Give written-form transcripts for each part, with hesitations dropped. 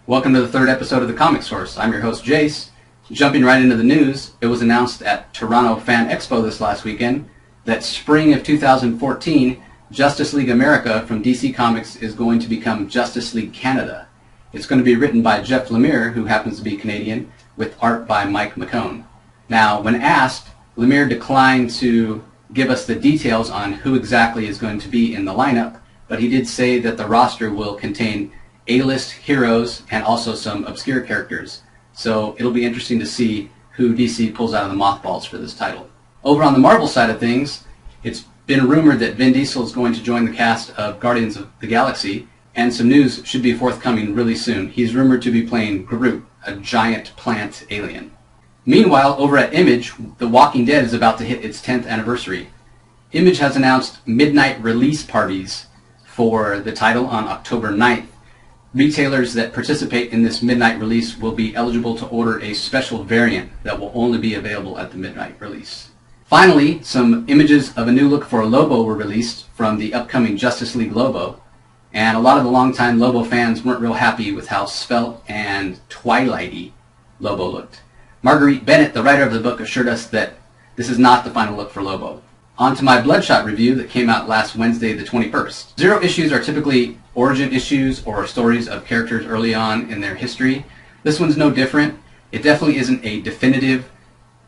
Welcome to the third episode of the Comic Source. I'm your host, Jace. Jumping right into the news, it was announced at Toronto Fan Expo this last weekend that spring of 2014, Justice League America from DC Comics is going to become Justice League Canada. It's going to be written by Jeff Lemire, who happens to be Canadian, with art by Mike McKone. Now, when asked, Lemire declined to give us the details on who exactly is going to be in the lineup, but he did say that the roster will contain A-list heroes and also some obscure characters. So it'll be interesting to see who DC pulls out of the mothballs for this title. Over on the Marvel side of things, it's been rumored that Vin Diesel is going to join the cast of Guardians of the Galaxy, and some news should be forthcoming really soon. He's rumored to be playing Groot, a giant plant alien. Meanwhile, over at Image, The Walking Dead is about to hit its 10th anniversary. Image has announced midnight release parties for the title on October 9th. Retailers that participate in this midnight release will be eligible to order a special variant that will only be available at the midnight release. Finally, some images of a new look for Lobo were released from the upcoming Justice League Lobo, and a lot of the longtime Lobo fans weren't real happy with how svelte and twilighty Lobo looked. Marguerite Bennett, the writer of the book, assured us that this is not the final look for Lobo. On to my Bloodshot review that came out last Wednesday the 21st. Zero issues are typically origin issues or stories of characters early on in their history. This one's no different. It definitely isn't a definitive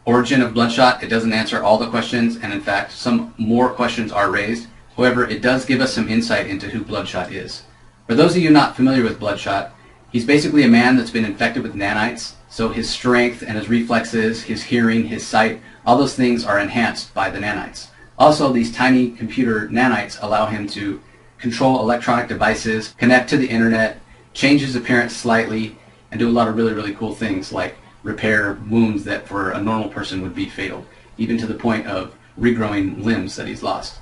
origin of Bloodshot. It doesn't answer all the questions, and in fact, some more questions are raised. However, it does give us some insight into who Bloodshot is. For those of you not familiar with Bloodshot, he's basically a man that's been infected with nanites, so his strength and his reflexes, his hearing, his sight, all those things are enhanced by the nanites. Also, these tiny computer nanites allow him to control electronic devices, connect to the internet, change his appearance slightly, and do a lot of really, really cool things like repair wounds that for a normal person would be fatal, even to the point of regrowing limbs that he's lost.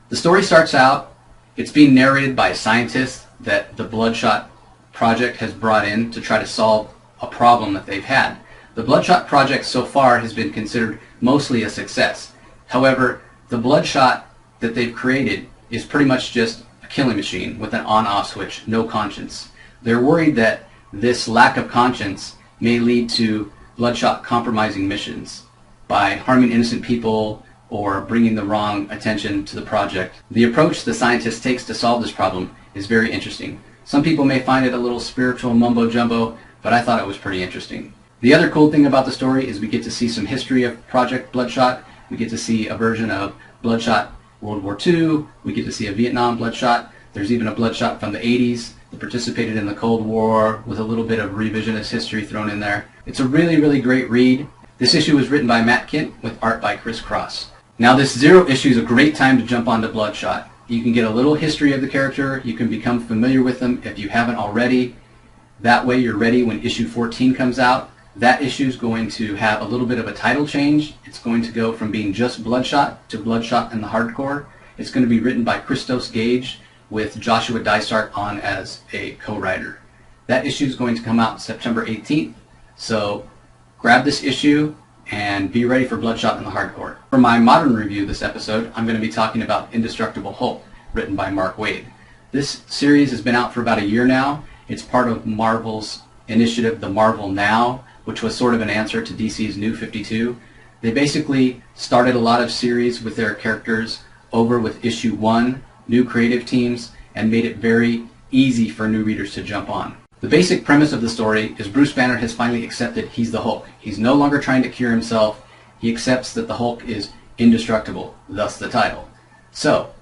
The story starts out, it's being narrated by scientists that the Bloodshot project has brought in to try to solve a problem that they've had. The Bloodshot project so far has been considered mostly a success. However, the Bloodshot that they've created is pretty much just a killing machine with an on-off switch, no conscience. They're worried that this lack of conscience may lead to Bloodshot compromising missions by harming innocent people or bringing the wrong attention to the project. The approach the scientist takes to solve this problem is very interesting. Some people may find it a little spiritual mumbo-jumbo, but I thought it was pretty interesting. The other cool thing about the story is we get to see some history of Project Bloodshot. We get to see a version of Bloodshot World War II. We get to see a Vietnam Bloodshot. There's even a Bloodshot from the 80s that participated in the Cold War with a little bit of revisionist history thrown in there. It's a really, really great read. This issue was written by Matt Kindt with art by Chris Cross. Now, this Zero issue is a great time to jump onto Bloodshot. You can get a little history of the character. You can become familiar with them if you haven't already. That way you're ready when issue 14 comes out. That issue is going to have a little bit of a title change. It's going to go from being just Bloodshot to Bloodshot and the Hardcore. It's going to be written by Christos Gage with Joshua Dysart on as a co-writer. That issue is going to come out September 18th. So grab this issue and be ready for Bloodshot and the Hardcore. For my modern review this episode, I'm going to be talking about Indestructible Hulk, written by Mark Waid. This series has been out for about a year now. It's part of Marvel's initiative, the Marvel Now, which was sort of an answer to DC's New 52. They basically started a lot of series with their characters over with issue 1, new creative teams, and made it very easy for new readers to jump on. The basic premise of the story is Bruce Banner has finally accepted he's the Hulk. He's no longer trying to cure himself. He accepts that the Hulk is indestructible, thus the title. So,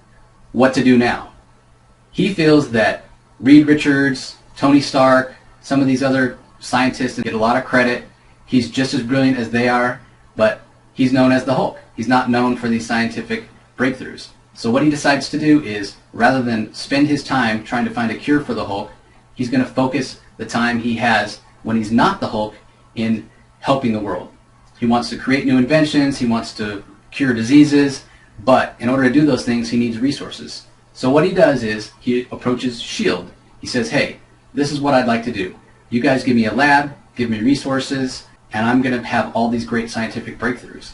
what to do now? He feels that Reed Richards, Tony Stark, some of these other scientists get a lot of credit. He's just as brilliant as they are, but he's known as the Hulk. He's not known for these scientific breakthroughs. So what he decides to do is, rather than spend his time trying to find a cure for the Hulk, he's going to focus the time he has when he's not the Hulk in helping the world. He wants to create new inventions, he wants to cure diseases, but in order to do those things, he needs resources. So what he does is, he approaches S.H.I.E.L.D. He says, hey, this is what I'd like to do. You guys give me a lab, give me resources, and I'm going to have all these great scientific breakthroughs.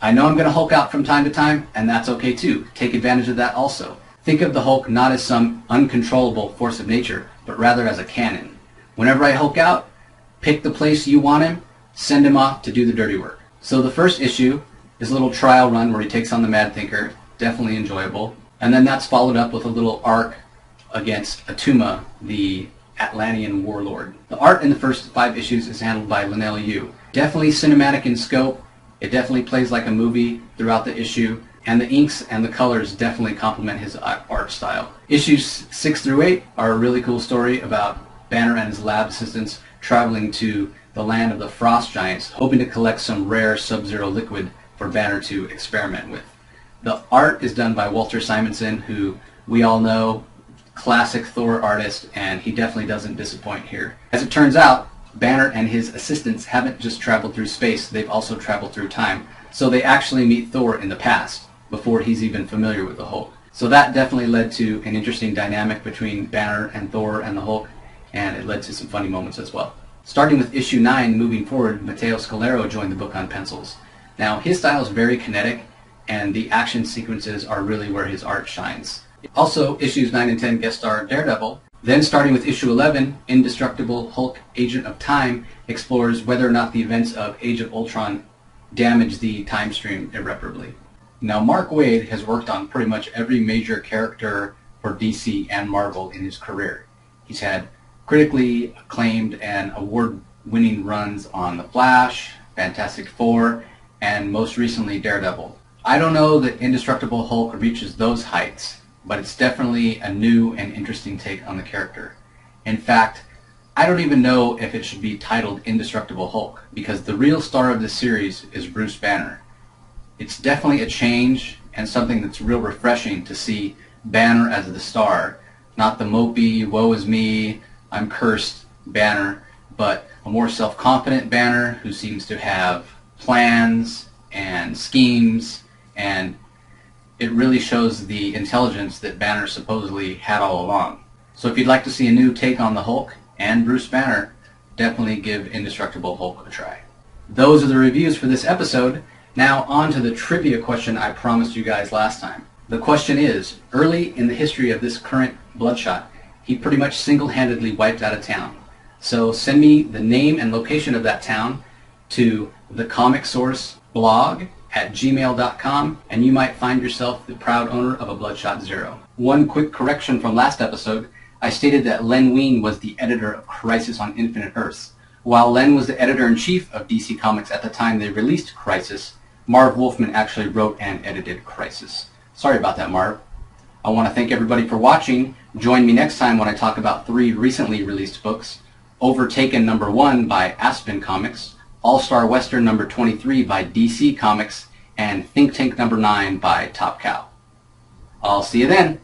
I know I'm going to Hulk out from time to time, and that's okay too. Take advantage of that also. Think of the Hulk not as some uncontrollable force of nature, but rather as a cannon. Whenever I Hulk out, pick the place you want him, send him off to do the dirty work. So the first issue is a little trial run where he takes on the Mad Thinker. Definitely enjoyable. And then that's followed up with a little arc against Atuma, the Atlantean warlord. The art in the first 5 issues is handled by Linnell Yu. Definitely cinematic in scope. It definitely plays like a movie throughout the issue. And the inks and the colors definitely complement his art style. Issues 6 through 8 are a really cool story about Banner and his lab assistants traveling to the land of the Frost Giants, hoping to collect some rare Sub-Zero liquid for Banner to experiment with. The art is done by Walter Simonson, who we all know, classic Thor artist, and he definitely doesn't disappoint here. As it turns out, Banner and his assistants haven't just traveled through space, they've also traveled through time. So they actually meet Thor in the past, before he's even familiar with the Hulk. So that definitely led to an interesting dynamic between Banner and Thor and the Hulk, and it led to some funny moments as well. Starting with issue 9, moving forward, Matteo Scalero joined the book on pencils. Now, his style is very kinetic, and the action sequences are really where his art shines. Also, issues 9 and 10 guest star Daredevil. Then starting with issue 11, Indestructible Hulk, Agent of Time, explores whether or not the events of Age of Ultron damage the time stream irreparably. Now, Mark Waid has worked on pretty much every major character for DC and Marvel in his career. He's had critically acclaimed and award-winning runs on The Flash, Fantastic Four, and most recently Daredevil. I don't know that Indestructible Hulk reaches those heights, but it's definitely a new and interesting take on the character. In fact, I don't even know if it should be titled Indestructible Hulk, because the real star of this series is Bruce Banner. It's definitely a change and something that's real refreshing to see Banner as the star, not the mopey, woe is me, I'm cursed Banner, but a more self-confident Banner who seems to have plans and schemes, and it really shows the intelligence that Banner supposedly had all along. So if you'd like to see a new take on the Hulk and Bruce Banner, definitely give Indestructible Hulk a try. Those are the reviews for this episode. Now on to the trivia question I promised you guys last time. The question is, early in the history of this current Bloodshot, he pretty much single-handedly wiped out a town. So send me the name and location of that town to thecomicsourceblog@gmail.com, and you might find yourself the proud owner of a Bloodshot Zero. One quick correction from last episode. I stated that Len Wein was the editor of Crisis on Infinite Earths. While Len was the editor-in-chief of DC Comics at the time they released Crisis, Marv Wolfman actually wrote and edited Crisis. Sorry about that, Marv. I want to thank everybody for watching. Join me next time when I talk about 3 recently released books: Overtaken #1 by Aspen Comics, All-Star Western #23 by DC Comics, and Think Tank #9 by Top Cow. I'll see you then.